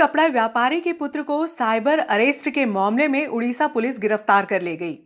कपड़ा व्यापारी के पुत्र को साइबर अरेस्ट के मामले में उड़ीसा पुलिस गिरफ्तार कर ले गई।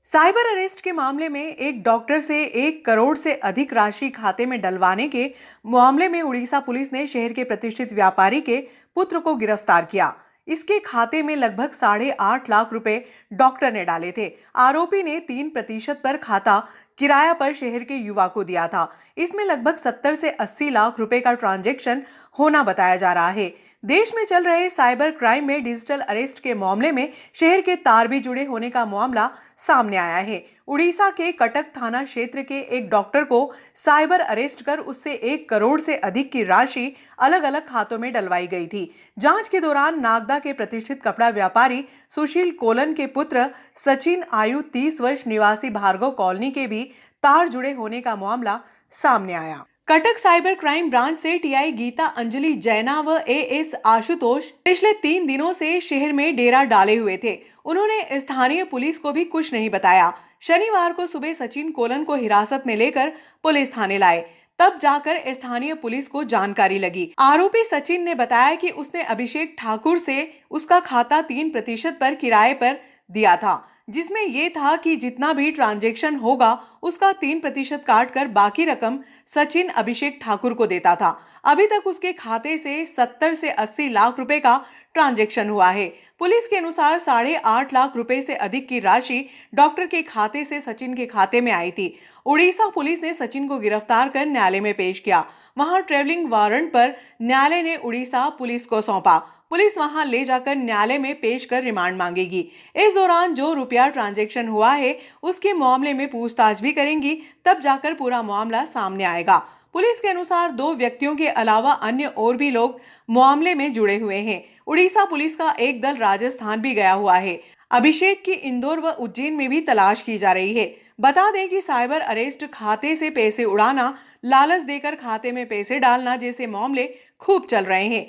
साइबर अरेस्ट के मामले में एक डॉक्टर से 1 करोड़ से अधिक राशि खाते में डलवाने के मामले में उड़ीसा पुलिस ने शहर के प्रतिष्ठित व्यापारी के पुत्र को गिरफ्तार किया। इसके खाते में लगभग 8.5 लाख रुपए डॉक्टर ने डाले थे। आरोपी ने 3% पर खाता किराया पर शहर के युवा को दिया था। इसमें लगभग 70 से 80 लाख रुपए का ट्रांजैक्शन होना बताया जा रहा है। देश में चल रहे साइबर क्राइम में डिजिटल अरेस्ट के मामले में शहर के तार भी जुड़े होने का मामला सामने आया है। उड़ीसा के कटक थाना क्षेत्र के एक डॉक्टर को साइबर अरेस्ट कर उससे 1 करोड़ से अधिक की राशि अलग अलग खातों में डलवाई गई थी। जांच के दौरान नागदा के प्रतिष्ठित कपड़ा व्यापारी सुशील कोलन के पुत्र सचिन आयु 30 वर्ष निवासी भार्गव कॉलोनी के भी तार जुड़े होने का मामला सामने आया। कटक साइबर क्राइम ब्रांच से टीआई गीता अंजलि जैना व एएस आशुतोष पिछले 3 दिनों से शहर में डेरा डाले हुए थे। उन्होंने स्थानीय पुलिस को भी कुछ नहीं बताया। शनिवार को सुबह सचिन कोलन को हिरासत में लेकर पुलिस थाने लाए, तब जाकर स्थानीय पुलिस को जानकारी लगी। आरोपी सचिन ने बताया कि उसने अभिषेक ठाकुर से उसका खाता 3% पर किराए पर दिया था, जिसमें यह था कि जितना भी ट्रांजैक्शन होगा उसका 3% काट कर बाकी रकम सचिन अभिषेक ठाकुर को देता था। अभी तक उसके खाते से 70 से 80 लाख रुपए का ट्रांजैक्शन हुआ है। पुलिस के अनुसार 8.5 लाख रुपए से अधिक की राशि डॉक्टर के खाते से सचिन के खाते में आई थी। उड़ीसा पुलिस ने सचिन को गिरफ्तार कर न्यायालय में पेश किया। वहां ट्रैवलिंग वारंट पर न्यायालय ने उड़ीसा पुलिस को सौंपा। पुलिस वहां ले जाकर न्यायालय में पेश कर रिमांड मांगेगी। इस दौरान जो रुपया ट्रांजैक्शन हुआ है उसके मामले में पूछताछ भी करेंगी, तब जाकर पूरा मामला सामने आएगा। पुलिस के अनुसार 2 व्यक्तियों के अलावा अन्य और भी लोग मामले में जुड़े हुए हैं। उड़ीसा पुलिस का एक दल राजस्थान भी गया हुआ है। अभिषेक की इंदौर व उज्जैन में भी तलाश की जा रही है। बता दें कि साइबर अरेस्ट, खाते से पैसे उड़ाना, लालच देकर खाते में पैसे डालना जैसे मामले खूब चल रहे हैं।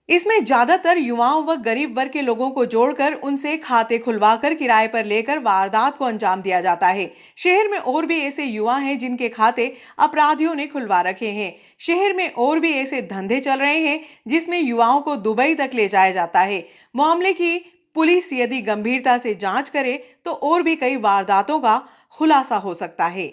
इसमें ज्यादातर युवाओं व गरीब वर्ग के लोगों को जोड़कर उनसे खाते खुलवाकर किराए पर लेकर वारदात को अंजाम दिया जाता है। शहर में और भी ऐसे युवा हैं जिनके खाते अपराधियों ने खुलवा रखे हैं। शहर में और भी ऐसे धंधे चल रहे हैं जिसमें युवाओं को दुबई तक ले जाया जाता है। मामले की पुलिस यदि गंभीरता से जांच करे तो और भी कई वारदातों का खुलासा हो सकता है।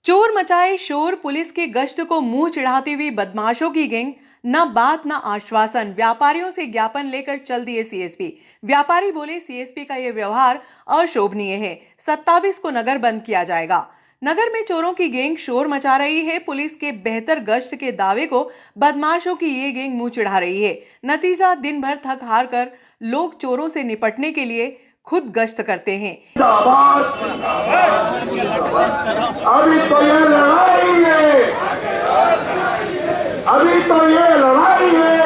चोर मचाए शोर, पुलिस के गश्त को मुंह चिढ़ाती हुई बदमाशों की गैंग, न बात न आश्वासन। व्यापारियों से ज्ञापन लेकर चल दिए सीएसपी। व्यापारी बोले सीएसपी का यह व्यवहार अशोभनीय है। 27 को नगर बंद किया जाएगा। नगर में चोरों की गैंग शोर मचा रही है। पुलिस के बेहतर गश्त के दावे को बदमाशों की ये गैंग मुंह चिढ़ा रही है। नतीजा, दिन भर थक हार कर लोग चोरों से निपटने के लिए खुद गश्त करते हैं। अभी तो ये लड़ाई है, अभी तो ये लड़ाई है।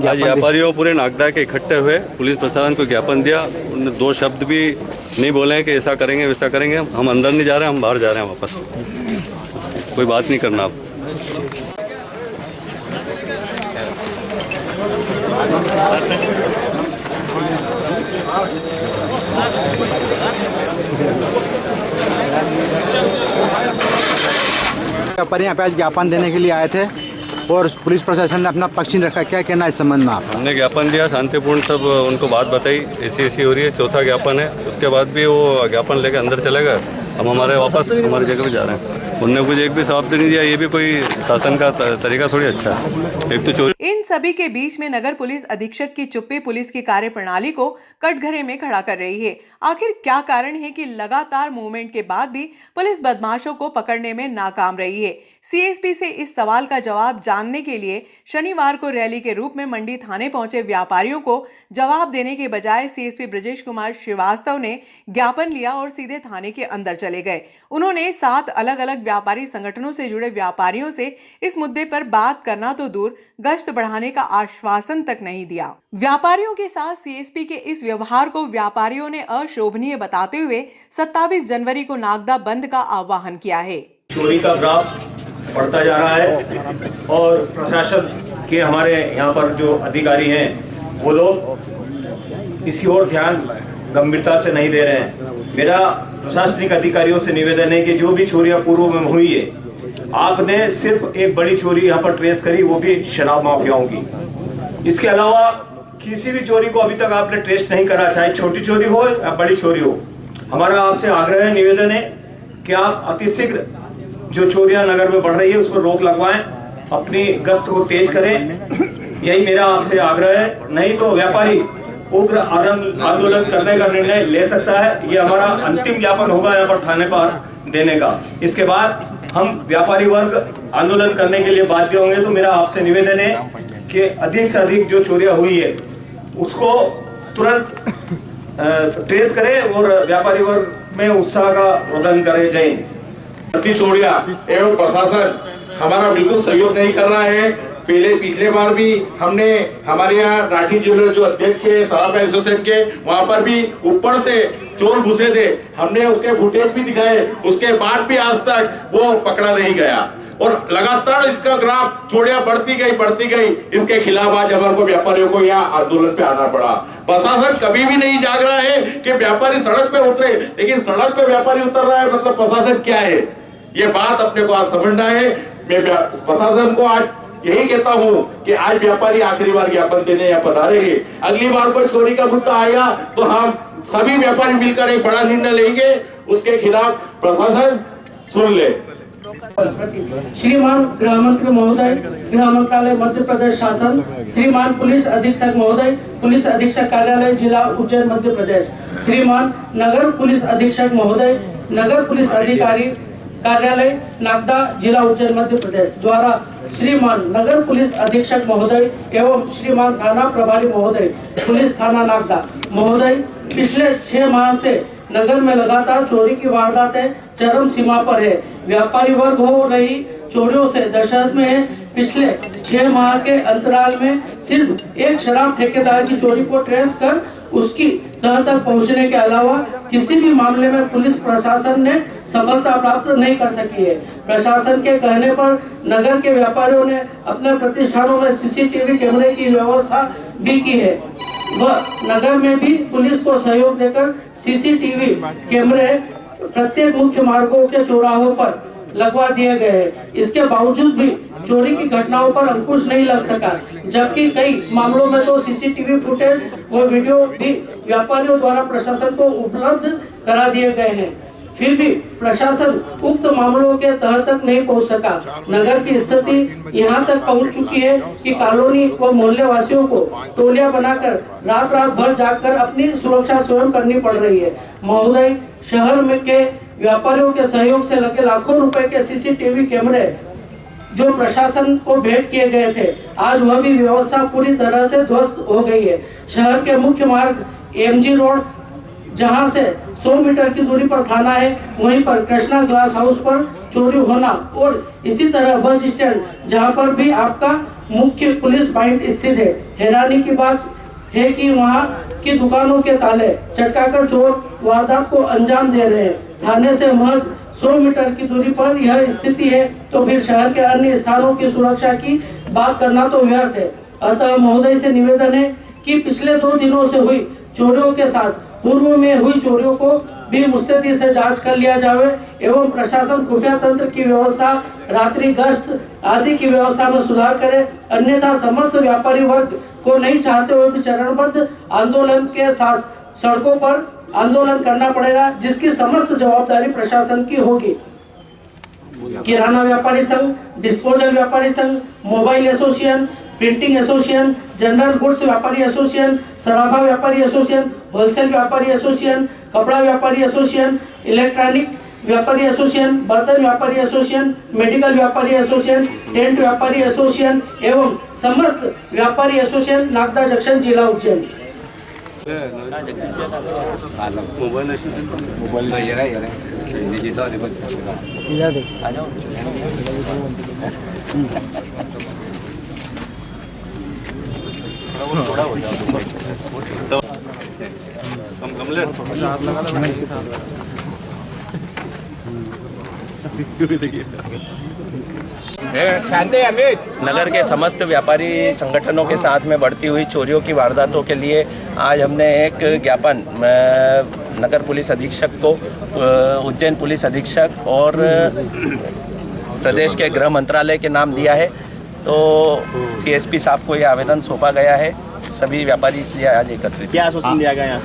आज व्यापारियों पूरे नागदा के इकट्ठे हुए पुलिस प्रशासन को ज्ञापन दिया। उन्होंने 2 शब्द भी नहीं बोले हैं कि ऐसा करेंगे वैसा करेंगे। हम अंदर नहीं जा रहे हैं, हम बाहर जा रहे हैं वापस। कोई बात नहीं करना आप। व्यापारी यहाँ पे आज ज्ञापन देने के लिए आए थे और पुलिस प्रशासन ने अपना पक्ष नहीं रखा। क्या कहना है इस संबंध में आप? हमने ज्ञापन दिया, शांतिपूर्ण सब उनको बात बताई, ऐसी हो रही है। 4था ज्ञापन है, उसके बाद भी वो ज्ञापन लेकर अंदर चले गए। हम हमारे वापस हमारी जगह पे जा रहे हैं। उनने कुछ एक भी जवाब नहीं दिया। ये भी कोई शासन का तरीका थोड़ी अच्छा है। एक तो चोरी। इन सभी के बीच में नगर पुलिस अधीक्षक की चुप्पी पुलिस की कार्यप्रणाली को कटघरे में खड़ा कर रही है। आखिर क्या कारण है कि लगातार मूवमेंट के बाद भी पुलिस बदमाशों को पकड़ने में नाकाम रही है? सीएसपी से इस सवाल का जवाब जानने के लिए शनिवार को रैली के रूप में मंडी थाने पहुंचे व्यापारियों को जवाब देने के बजाय सीएसपी ब्रजेश कुमार श्रीवास्तव ने ज्ञापन लिया और सीधे थाने के अंदर चले गए। उन्होंने 7 अलग अलग अलग व्यापारी संगठनों से जुड़े व्यापारियों से इस मुद्दे पर बात करना तो दूर, गश्त बढ़ाने का आश्वासन तक नहीं दिया। व्यापारियों के साथ सीएसपी के इस व्यवहार को व्यापारियों ने अशोभनीय बताते हुए 27 जनवरी को नागदा बंद का आह्वान किया है। चोरी का ग्राफ बढ़ता जा रहा है और प्रशासन के हमारे यहाँ पर जो अधिकारी हैं वो लोग इसी ओर ध्यान गंभीरता से नहीं दे रहे हैं। मेरा प्रशासनिक अधिकारियों से निवेदन है कि जो भी चोरियां पूर्व में हुई है, आपने सिर्फ एक बड़ी चोरी यहाँ पर ट्रेस करी, वो भी शराब माफियाओं की। इसके अलावा किसी भी चोरी को अभी तक आपने ट्रेस नहीं करा, चाहे छोटी चोरी हो या बड़ी चोरी हो। हमारा आपसे आग्रह है, निवेदन है कि आप अतिशीघ्र जो चोरियां नगर में बढ़ रही है उस पर रोक लगवाएं, अपनी गश्त को तेज करें, यही मेरा आपसे आग्रह है। नहीं तो व्यापारी उग्र आंदोलन करने का निर्णय ले सकता है। ये हमारा अंतिम ज्ञापन होगा यहाँ पर थाने पर देने का। इसके बाद हम व्यापारी वर्ग आंदोलन करने के लिए बाध्य होंगे। तो मेरा आपसे निवेदन है कि अधिक से अधिक जो चोरियां हुई है उसको तुरंत ट्रेस करें और व्यापारी वर्ग में उत्साह का प्रदान करें। जय हिंद। चोरियां एवं प्रशासन हमारा बिल्कुल सहयोग नहीं कर रहा है। पिछले बार भी हमने हमारे यहाँ राठी ज्वेलर जो अध्यक्ष है सराफा एसोसिएशन के, वहाँ पर भी ऊपर से चोर घुसे थे, हमने उसके फुटेज भी दिखाए, उसके बाद भी आज तक वो पकड़ा नहीं गया और लगातार इसका ग्राफ चोरियां बढ़ती गई। इसके खिलाफ आज हमारे को व्यापारियों को यहाँ आंदोलन पे आना पड़ा। प्रशासन कभी भी नहीं जाग रहा है कि व्यापारी सड़क पे उतरे, लेकिन सड़क पे व्यापारी उतर रहा है मतलब प्रशासन क्या है, ये बात अपने को आज समझना है। मैं प्रशासन को आज यही कहता हूँ कि आज व्यापारी आखिरी बार ज्ञापन देने यहाँ पधारेंगे। अगली बार कोई चोरी का मुद्दा आएगा तो हम सभी व्यापारी मिलकर एक बड़ा निर्णय लेंगे, उसके खिलाफ प्रशासन सुन ले। श्रीमान गृह मंत्री महोदय, गृह मंत्रालय मध्य प्रदेश शासन, श्रीमान पुलिस अधीक्षक महोदय, पुलिस अधीक्षक कार्यालय जिला उज्जैन मध्य प्रदेश, श्रीमान नगर पुलिस अधीक्षक महोदय, नगर पुलिस अधिकारी कार्यालय नागदा जिला उज्जैन मध्य प्रदेश द्वारा श्रीमान नगर पुलिस अधीक्षक महोदय एवं श्रीमान थाना प्रभारी महोदय पुलिस थाना नागदा महोदय, पिछले 6 माह से नगर में लगातार चोरी की वारदातें चरम सीमा पर है। व्यापारी वर्ग हो रही चोरियों से दहशत में है। पिछले 6 माह के अंतराल में सिर्फ एक शराब ठेकेदार की चोरी को ट्रेस कर उसकी तह तक पहुंचने के अलावा किसी भी मामले में पुलिस प्रशासन ने सफलता प्राप्त नहीं कर सकी है। प्रशासन के कहने पर नगर के व्यापारियों ने अपने प्रतिष्ठानों में सीसीटीवी कैमरे की व्यवस्था भी की है। वह नगर में भी पुलिस को सहयोग देकर सीसीटीवी कैमरे प्रत्येक मुख्य मार्गों के चौराहों पर लगवा दिए गए हैं। इसके बावजूद भी चोरी की घटनाओं पर अंकुश नहीं लग सका, जबकि कई मामलों में तो सीसीटीवी फुटेज व वीडियो भी व्यापारियों द्वारा प्रशासन को उपलब्ध करा दिए गए हैं। फिर भी प्रशासन उक्त मामलों के तह तक नहीं पहुंच सका। नगर की स्थिति यहां तक पहुंच चुकी है कि कॉलोनी व मोहल्ले वासियों को टोलियां बनाकर रात भर जागकर अपनी सुरक्षा स्वयं करनी पड़ रही है। महोदय, शहर में के व्यापारियों के सहयोग से लगे लाखों रुपए के सीसीटीवी कैमरे जो प्रशासन को भेंट किए गए थे, आज वह भी व्यवस्था पूरी तरह से ध्वस्त हो गई है। शहर के मुख्य मार्ग एमजी रोड, जहां से 100 मीटर की दूरी पर थाना है, वहीं पर कृष्णा ग्लास हाउस पर चोरी होना और इसी तरह बस स्टैंड जहां पर भी आपका मुख्य पुलिस पॉइंट स्थित है। हैरानी की बात है कि वहां की दुकानों के ताले चटकाकर चोर वारदात को अंजाम दे रहे हैं। थाने से महज 100 मीटर की दूरी पर यह स्थिति है तो फिर शहर के अन्य स्थानों की सुरक्षा की बात करना तो व्यर्थ है। अतः महोदय से निवेदन है कि पिछले 2 दिनों से हुई चोरियों के साथ पूर्व में हुई चोरियों को भी मुस्तैदी से जांच कर लिया जाए एवं प्रशासन खुफिया तंत्र की व्यवस्था, रात्रि गश्त आदि की व्यवस्था में सुधार करे। अन्यथा समस्त व्यापारी वर्ग को नहीं चाहते हुए भी चरणबद्ध आंदोलन के साथ सड़कों पर आंदोलन करना पड़ेगा, जिसकी समस्त जवाबदारी प्रशासन की होगी। किराना व्यापारी संघ, डिस्पोजल व्यापारी संघ, mobile association, printing association, general goods व्यापारी एसोसिएशन, सराफा व्यापारी एसोसिएशन, होलसेल व्यापारी एसोसिएशन, कपड़ा व्यापारी एसोसिएशन, इलेक्ट्रॉनिक व्यापारी एसोसिएशन, बर्तन व्यापारी एसोसिएशन, मेडिकल व्यापारी एसोसिएशन, टेंट व्यापारी एसोसिएशन एवं समस्त व्यापारी एसोसिएशन नागदा जंक्शन जिला उज्जैन। मोबाइल नगर के समस्त व्यापारी संगठनों के साथ में बढ़ती हुई चोरियों की वारदातों के लिए आज हमने एक ज्ञापन नगर पुलिस अधीक्षक को, उज्जैन पुलिस अधीक्षक और प्रदेश के गृह मंत्रालय के नाम दिया है। तो सीएसपी साहब को यह आवेदन सौंपा गया है। सभी व्यापारी इसलिए आज एकत्रित। क्या आश्वासन दिया गया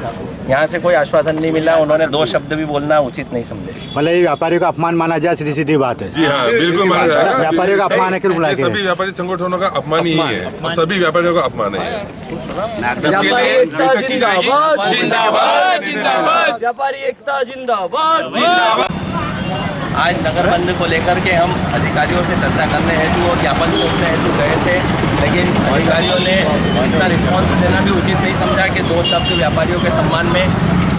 यहाँ से कोई आश्वासन नहीं मिला। उन्होंने दो शब्द भी बोलना उचित नहीं समझे। मतलब ये व्यापारियों का अपमान माना जाए, सीधी सीधी बात है। जी हाँ, बिल्कुल माना जाएगा। व्यापारियों का अपमान है, क्यों बुलाया गया? सभी व्यापारी संगठनों का अपमान ही है और सभी व्यापारियों का अपमान है। व्यापारी एकता जिंदाबाद। आज नगर बंद को लेकर के हम अधिकारियों से चर्चा करने हेतु और ज्ञापन सौंपने हेतु गए थे, लेकिन अधिकारियों ने इतना रिस्पॉन्स देना भी उचित नहीं समझा कि दो शब्द व्यापारियों के सम्मान में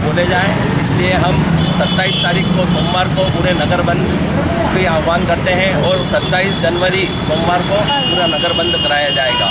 बोले जाएं। इसलिए हम 27 तारीख को सोमवार को पूरे नगर बंद के आह्वान करते हैं और 27 जनवरी सोमवार को पूरा नगर बंद कराया जाएगा।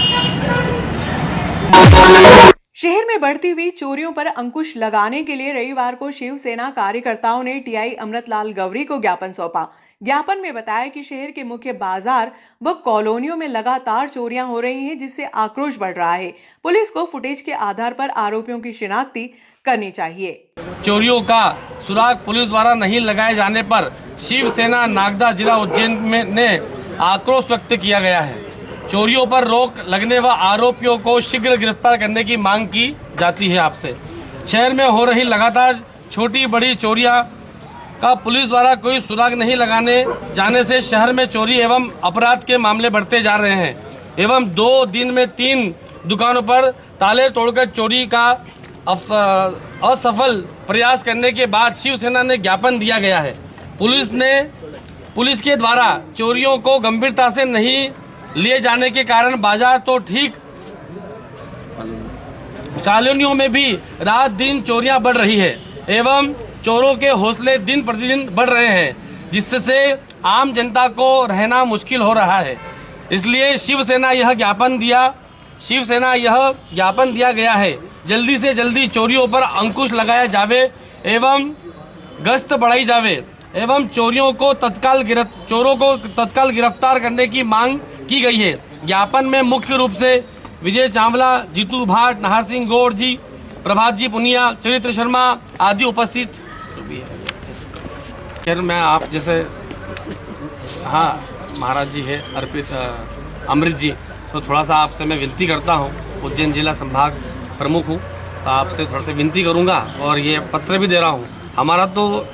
शहर में बढ़ती हुई चोरियों पर अंकुश लगाने के लिए रविवार को शिवसेना कार्यकर्ताओं ने टीआई अमृतलाल गवरी को ज्ञापन सौंपा। ज्ञापन में बताया कि शहर के मुख्य बाजार व कॉलोनियों में लगातार चोरियां हो रही हैं, जिससे आक्रोश बढ़ रहा है। पुलिस को फुटेज के आधार पर आरोपियों की शिनाख्ती करनी चाहिए। चोरियों का सुराग पुलिस द्वारा नहीं लगाए जाने पर शिवसेना नागदा जिला उज्जैन में ने आक्रोश व्यक्त किया गया है। चोरियों पर रोक लगने व आरोपियों को शीघ्र गिरफ्तार करने की मांग की जाती है। आपसे शहर में हो रही लगातार छोटी बड़ी चोरियां का पुलिस द्वारा कोई सुराग नहीं लगाने जाने से शहर में चोरी एवं अपराध के मामले बढ़ते जा रहे हैं एवं 2 दिन में 3 दुकानों पर ताले तोड़कर चोरी का असफल प्रयास करने के बाद शिवसेना ने ज्ञापन दिया गया है। पुलिस के द्वारा चोरियों को गंभीरता से नहीं लिए जाने के कारण बाजार तो ठीक कॉलोनियों में भी रात दिन चोरियां बढ़ रही है एवं चोरों के हौसले दिन प्रतिदिन बढ़ रहे हैं, जिससे आम जनता को रहना मुश्किल हो रहा है। इसलिए शिवसेना यह ज्ञापन दिया गया है, जल्दी से जल्दी चोरियों पर अंकुश लगाया जावे एवं गश्त बढ़ाई जावे एवं चोरों को तत्काल गिरफ्तार करने की मांग की गई है। ज्ञापन में मुख्य रूप से विजय चावला, जीतू भाट, नाहर सिंह गौड़ जी, प्रभात जी पुनिया, चरित्र शर्मा आदि उपस्थित खैर मैं आप जैसे महाराज जी है अमृत जी, तो थोड़ा सा आपसे मैं विनती करता हूँ। उज्जैन जिला संभाग प्रमुख हूँ, तो आपसे थोड़ा सा विनती करूँगा और ये पत्र भी दे रहा हूँ। हमारा तो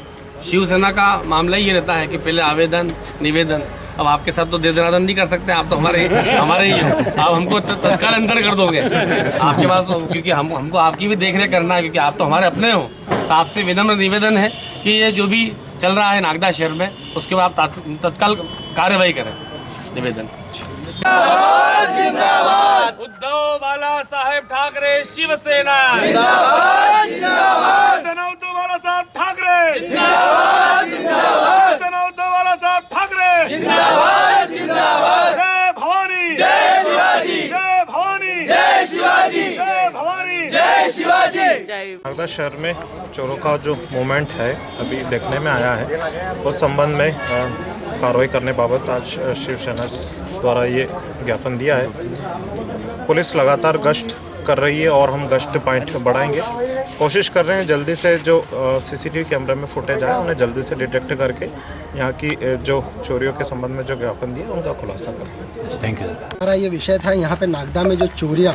शिवसेना का मामला ही ये रहता है कि पहले आवेदन निवेदन। अब आपके साथ तो देर नहीं कर सकते, आप तो हमारे ही हो। आप हमको तत्काल अंदर कर दोगे आपके पास, क्योंकि हमको आपकी भी देखरेख करना है, क्योंकि आप तो हमारे अपने हो। तो आपसे विनम्र निवेदन है कि ये जो भी चल रहा है नागदा शहर में, उसके बाद आप तत्काल कार्यवाही करें। निवेदन। उद्धव बाला साहेब ठाकरे शिवसेना। उद्धव बाला साहब ठाकरे। उद्धव बाला साहब ठाकरे। जय भवानी, जय शिवाजी, जय भवानी, जय शिवाजी, जय भवानी, जय शिवाजी। नागदा शहर में चोरों का जो मूवमेंट है अभी देखने में आया है, उस संबंध में कार्रवाई करने बाबत आज शिवसेना द्वारा ये ज्ञापन दिया है। पुलिस लगातार गश्त कर रही है और हम गश्त पॉइंट बढ़ाएंगे। कोशिश कर रहे हैं जल्दी से जो सीसीटीवी कैमरे में फुटेज आए उन्हें जल्दी से डिटेक्ट करके यहाँ की जो चोरियों के संबंध में जो ज्ञापन दिया उनका खुलासा करें। Thank you. हमारा ये विषय था, यहाँ पे नागदा में जो चोरियाँ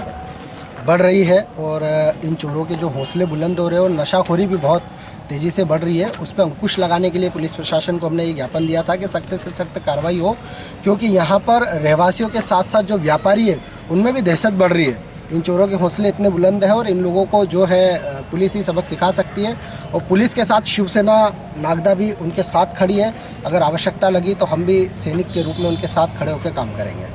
बढ़ रही है और इन चोरों के जो हौसले बुलंद हो रहे हैं और नशाखोरी भी बहुत तेज़ी से बढ़ रही है, उस पर अंकुश लगाने के लिए पुलिस प्रशासन को हमने ये ज्ञापन दिया था कि सख्त से सख्त कार्रवाई हो, क्योंकि यहाँ पर रहवासियों के साथ साथ जो व्यापारी है उनमें भी दहशत बढ़ रही है। इन चोरों के हौसले इतने बुलंद है और इन लोगों को जो है पुलिस ही सबक सिखा सकती है और पुलिस के साथ शिवसेना नागदा भी उनके साथ खड़ी है। अगर आवश्यकता लगी तो हम भी सैनिक के रूप में उनके साथ खड़े होकर काम करेंगे।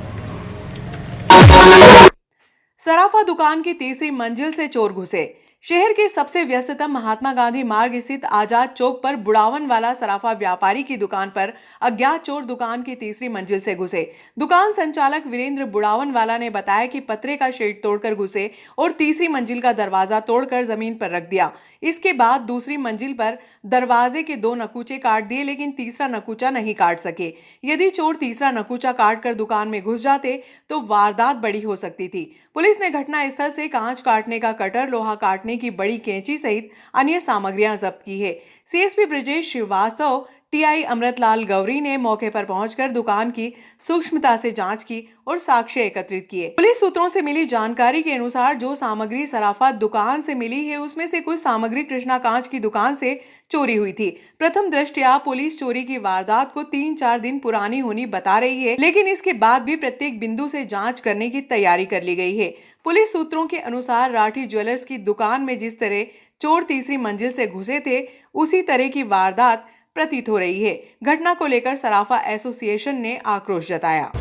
सराफा दुकान की तीसरी मंजिल से चोर घुसे। शहर के सबसे व्यस्ततम महात्मा गांधी मार्ग स्थित आजाद चौक पर बुढ़ावन वाला सराफा व्यापारी की दुकान पर अज्ञात चोर दुकान की तीसरी मंजिल से घुसे। दुकान संचालक वीरेंद्र बुढ़ावन वाला ने बताया कि पतरे का शेड तोड़कर घुसे और तीसरी मंजिल का दरवाजा तोड़कर जमीन पर रख दिया। इसके बाद दूसरी मंजिल पर दरवाजे के 2 नकूचे काट दिए, लेकिन तीसरा नकूचा नहीं काट सके। यदि चोर तीसरा नकूचा काट कर दुकान में घुस जाते तो वारदात बड़ी हो सकती थी। पुलिस ने घटना स्थल से कांच काटने का कटर, लोहा काटने की बड़ी कैंची सहित अन्य सामग्रियां जब्त की है। सीएसपी ब्रजेश श्रीवास्तव, टीआई अमृतलाल गौरी ने मौके पर पहुंचकर दुकान की सूक्ष्मता से जांच की और साक्ष्य एकत्रित किए। पुलिस सूत्रों से मिली जानकारी के अनुसार जो सामग्री सराफा दुकान से मिली है उसमें से कुछ सामग्री कृष्णा कांच की दुकान से चोरी हुई थी। प्रथम दृष्टया पुलिस चोरी की वारदात को 3-4 दिन पुरानी होनी बता रही है, लेकिन इसके बाद भी प्रत्येक बिंदु से जांच करने की तैयारी कर ली गई है। पुलिस सूत्रों के अनुसार राठी ज्वेलर्स की दुकान में जिस तरह चोर तीसरी मंजिल से घुसे थे उसी तरह की वारदात प्रतीत हो रही है। घटना को लेकर सराफा एसोसिएशन ने आक्रोश जताया।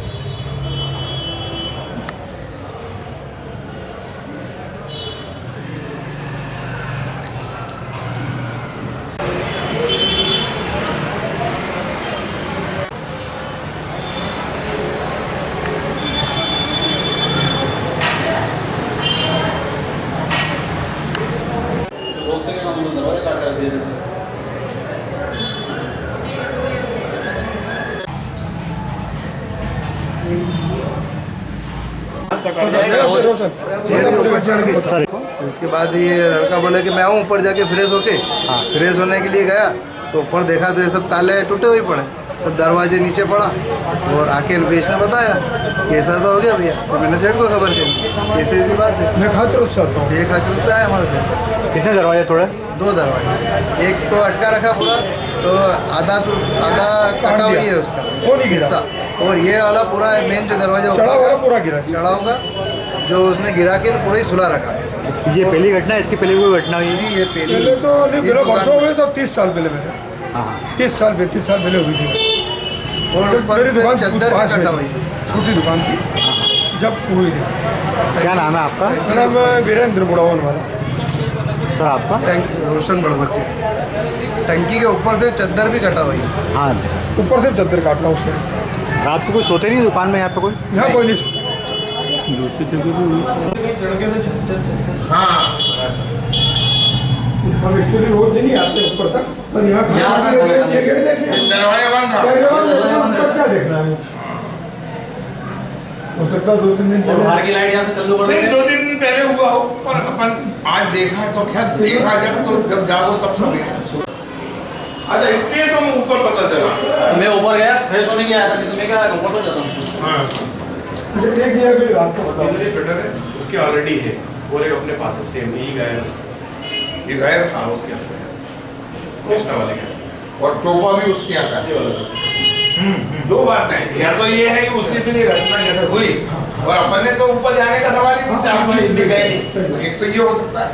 उसके बाद ये लड़का बोले कि मैं आऊँ ऊपर जाके फ्रेश होके। फ्रेश होने के लिए गया तो ऊपर देखा तो ये सब ताले टूटे हुए पड़े, सब दरवाजे नीचे पड़ा। और आके इन्वेस्ट ने बताया कि ऐसा हो गया भैया, तो मैंने सेठ को खबर की। ऐसी बात है। मैं खाचर से आया हमारे सेठ। कितने दरवाजे तोड़े? 2 दरवाजे, एक तो अटका रखा पूरा, तो आधा कटा हुई है उसका हिस्सा, और ये वाला पूरा मेन जो दरवाजा चढ़ा होगा जो उसने गिरा के पूरा ही सुला रखा है। ये पहली घटना है? इसकी पहले कोई घटना हुई? ये पहले तो नहीं, वर्षों हुए तो 30 साल पहले मेरे 30 साल 35 साल पहले हुई थी। और ऊपर से चद्दर भी कटा हुई, छोटी दुकान थी जब हुई थी। क्या नाम है आपका? मेरा नाम वीरेंद्र बुढ़ावन वाला। सर आपका? रोशन बड़बत्ती। टंकी के ऊपर से चद्दर भी कटा हुई है। हाँ, ऊपर से चद्दर काटना उसने। रात को कोई सोते नहीं दुकान में? यहाँ पे कोई? यहाँ कोई नहीं। दूसरी जगह हाँ, हम एक्चुअली रोज नहीं आते ऊपर तक, पर यहाँ दरवाजा बंद था, क्या देखना है? हो सकता है 2-3 दिन पहले बाहर की लाइट यहाँ से चालू कर देंगे। 2-3 दिन पहले हुआ हो, पर अपन आज देखा है तो खैर देखा जब जागो तब सब। अच्छा, इसलिए तो ऊपर पता चला। मैं ऊपर गया फ्रेश होने के आया था, तुम्हें क्या ऊपर तो जाता हूँ। हाँ, मुझे एक ये भी रात को बताओ। इधर बेटर है, उसके ऑलरेडी है, बोले अपने पास है, सेम यही गाय है। ये गाय हाँ उसके यहाँ कृष्णा वाले के, और टोपा भी उसके यहाँ का। 2 बातें हैं, या तो ये है कि उसके दिन घटना जैसे हुई और अपन ने तो ऊपर जाने का सवाल ही नहीं, 4-5 दिन गए। एक तो ये हो सकता है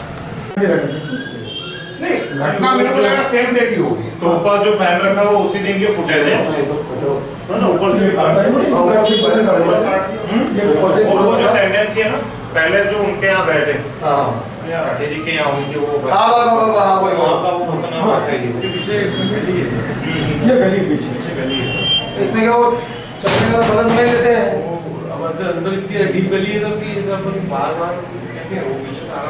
नहीं, घटना मेरे को लगा सेम डे की होगी। टोपा जो पहन रखा वो उसी दिन के फुटेज है ना, ऊपर से वो जो टेंडेंसी है ना, पहले जो उनके यहाँ गए थे राठी जी के यहाँ हुई थी, वो पीछे गली है, ये गली पीछे गली है। इसमें क्या वो चलने का बदल में लेते हैं, अंदर इतनी डीप गली है तो कि अपन बार-बार कहते हैं वो पीछे सारा